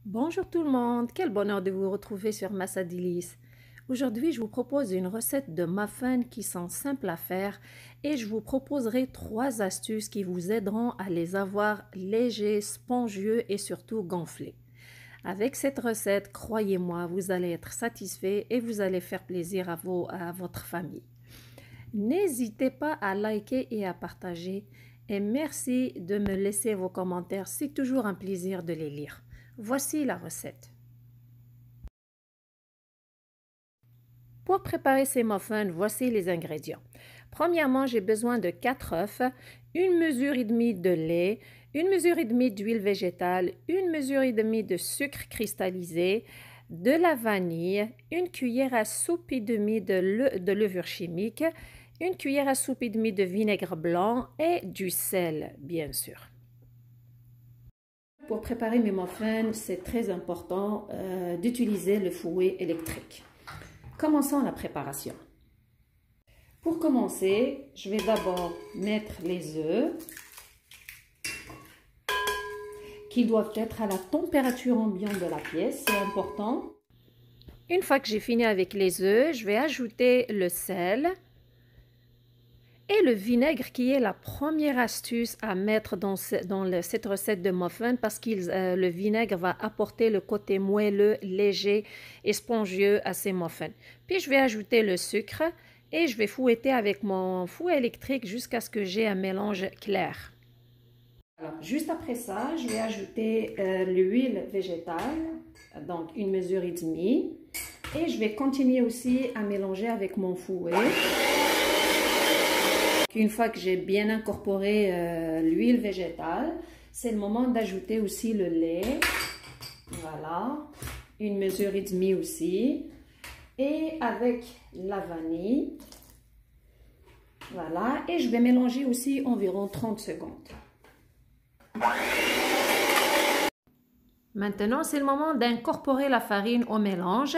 Bonjour tout le monde, quel bonheur de vous retrouver sur Massa Délices. Aujourd'hui, je vous propose une recette de muffins qui sont simples à faire et je vous proposerai 3 astuces qui vous aideront à les avoir légers, spongieux et surtout gonflés. Avec cette recette, croyez-moi, vous allez être satisfait et vous allez faire plaisir à votre famille. N'hésitez pas à liker et à partager et merci de me laisser vos commentaires, c'est toujours un plaisir de les lire. Voici la recette. Pour préparer ces muffins, voici les ingrédients. Premièrement, j'ai besoin de 4 œufs, 1 mesure et demie de lait, 1 mesure et demie d'huile végétale, 1 mesure et demie de sucre cristallisé, de la vanille, 1 cuillère à soupe et demie de levure chimique, 1 cuillère à soupe et demie de vinaigre blanc et du sel, bien sûr. Pour préparer mes muffins, c'est très important d'utiliser le fouet électrique. Commençons la préparation. Pour commencer, je vais d'abord mettre les œufs qui doivent être à la température ambiante de la pièce, c'est important. Une fois que j'ai fini avec les œufs, je vais ajouter le sel et le vinaigre qui est la première astuce à mettre dans cette recette de muffin parce que le vinaigre va apporter le côté moelleux, léger et spongieux à ces muffins. Puis je vais ajouter le sucre et je vais fouetter avec mon fouet électrique jusqu'à ce que j'ai un mélange clair. Alors, juste après ça, je vais ajouter l'huile végétale, donc 1 mesure et demie. Et je vais continuer aussi à mélanger avec mon fouet. Une fois que j'ai bien incorporé l'huile végétale, c'est le moment d'ajouter aussi le lait. Voilà, 1 mesure et demie aussi. Et avec la vanille. Voilà, et je vais mélanger aussi environ 30 secondes. Maintenant, c'est le moment d'incorporer la farine au mélange.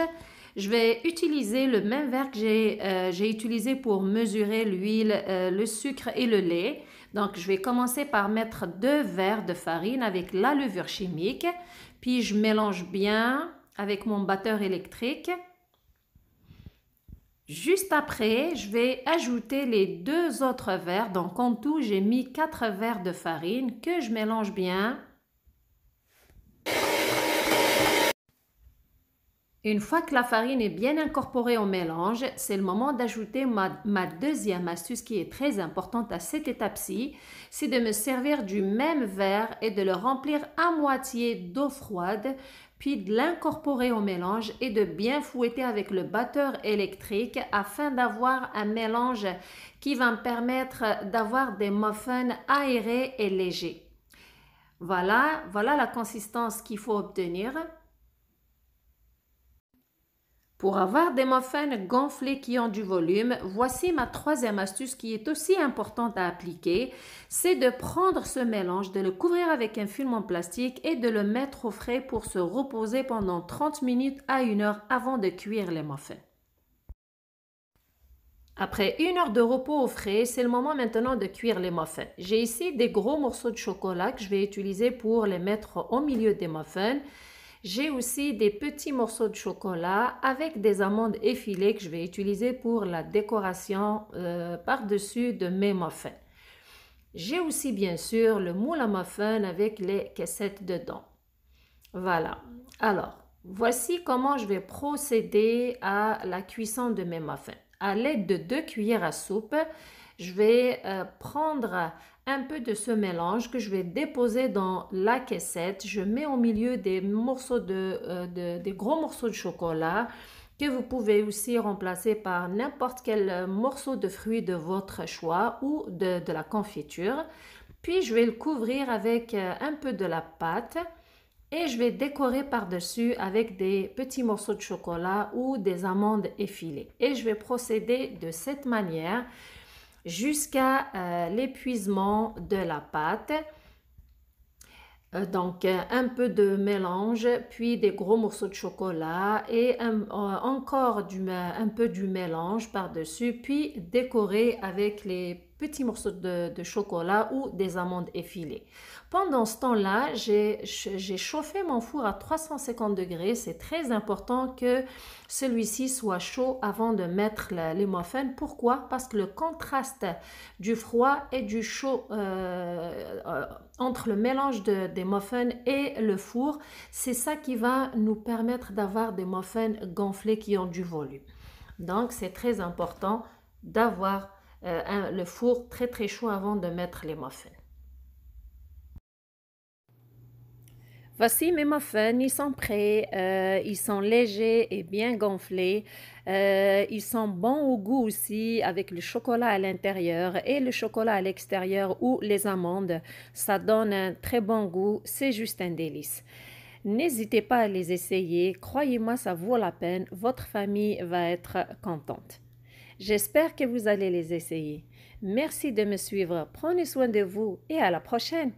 Je vais utiliser le même verre que j'ai utilisé pour mesurer l'huile, le sucre et le lait. Donc, je vais commencer par mettre 2 verres de farine avec la levure chimique. Puis, je mélange bien avec mon batteur électrique. Juste après, je vais ajouter les 2 autres verres. Donc, en tout, j'ai mis 4 verres de farine que je mélange bien. Une fois que la farine est bien incorporée au mélange, c'est le moment d'ajouter ma deuxième astuce qui est très importante à cette étape-ci. C'est de me servir du même verre et de le remplir à moitié d'eau froide, puis de l'incorporer au mélange et de bien fouetter avec le batteur électrique afin d'avoir un mélange qui va me permettre d'avoir des muffins aérés et légers. Voilà la consistance qu'il faut obtenir. Pour avoir des muffins gonflés qui ont du volume, voici ma troisième astuce qui est aussi importante à appliquer. C'est de prendre ce mélange, de le couvrir avec un film en plastique et de le mettre au frais pour se reposer pendant 30 minutes à 1 heure avant de cuire les muffins. Après 1 heure de repos au frais, c'est le moment maintenant de cuire les muffins. J'ai ici des gros morceaux de chocolat que je vais utiliser pour les mettre au milieu des muffins. J'ai aussi des petits morceaux de chocolat avec des amandes effilées que je vais utiliser pour la décoration par-dessus de mes muffins. J'ai aussi bien sûr le moule à muffins avec les caissettes dedans. Voilà. Alors, voici comment je vais procéder à la cuisson de mes muffins. À l'aide de 2 cuillères à soupe, je vais prendre un peu de ce mélange que je vais déposer dans la caissette. Je mets au milieu des morceaux des gros morceaux de chocolat que vous pouvez aussi remplacer par n'importe quel morceau de fruit de votre choix ou de la confiture. Puis je vais le couvrir avec un peu de la pâte et je vais décorer par-dessus avec des petits morceaux de chocolat ou des amandes effilées. Et je vais procéder de cette manière jusqu'à l'épuisement de la pâte. Donc, un peu de mélange, puis des gros morceaux de chocolat et encore un peu du mélange par-dessus, puis décorer avec les petits morceaux de chocolat ou des amandes effilées. Pendant ce temps-là, j'ai chauffé mon four à 350 degrés. C'est très important que celui-ci soit chaud avant de mettre les muffins. Pourquoi? Parce que le contraste du froid et du chaud entre le mélange des muffins et le four, c'est ça qui va nous permettre d'avoir des muffins gonflés qui ont du volume. Donc, c'est très important d'avoir le four très très chaud avant de mettre les muffins. Voici mes muffins, ils sont prêts, ils sont légers et bien gonflés. Ils sont bons au goût aussi avec le chocolat à l'intérieur et le chocolat à l'extérieur ou les amandes. Ça donne un très bon goût, c'est juste un délice. N'hésitez pas à les essayer, croyez-moi, ça vaut la peine, votre famille va être contente. J'espère que vous allez les essayer. Merci de me suivre, prenez soin de vous et à la prochaine.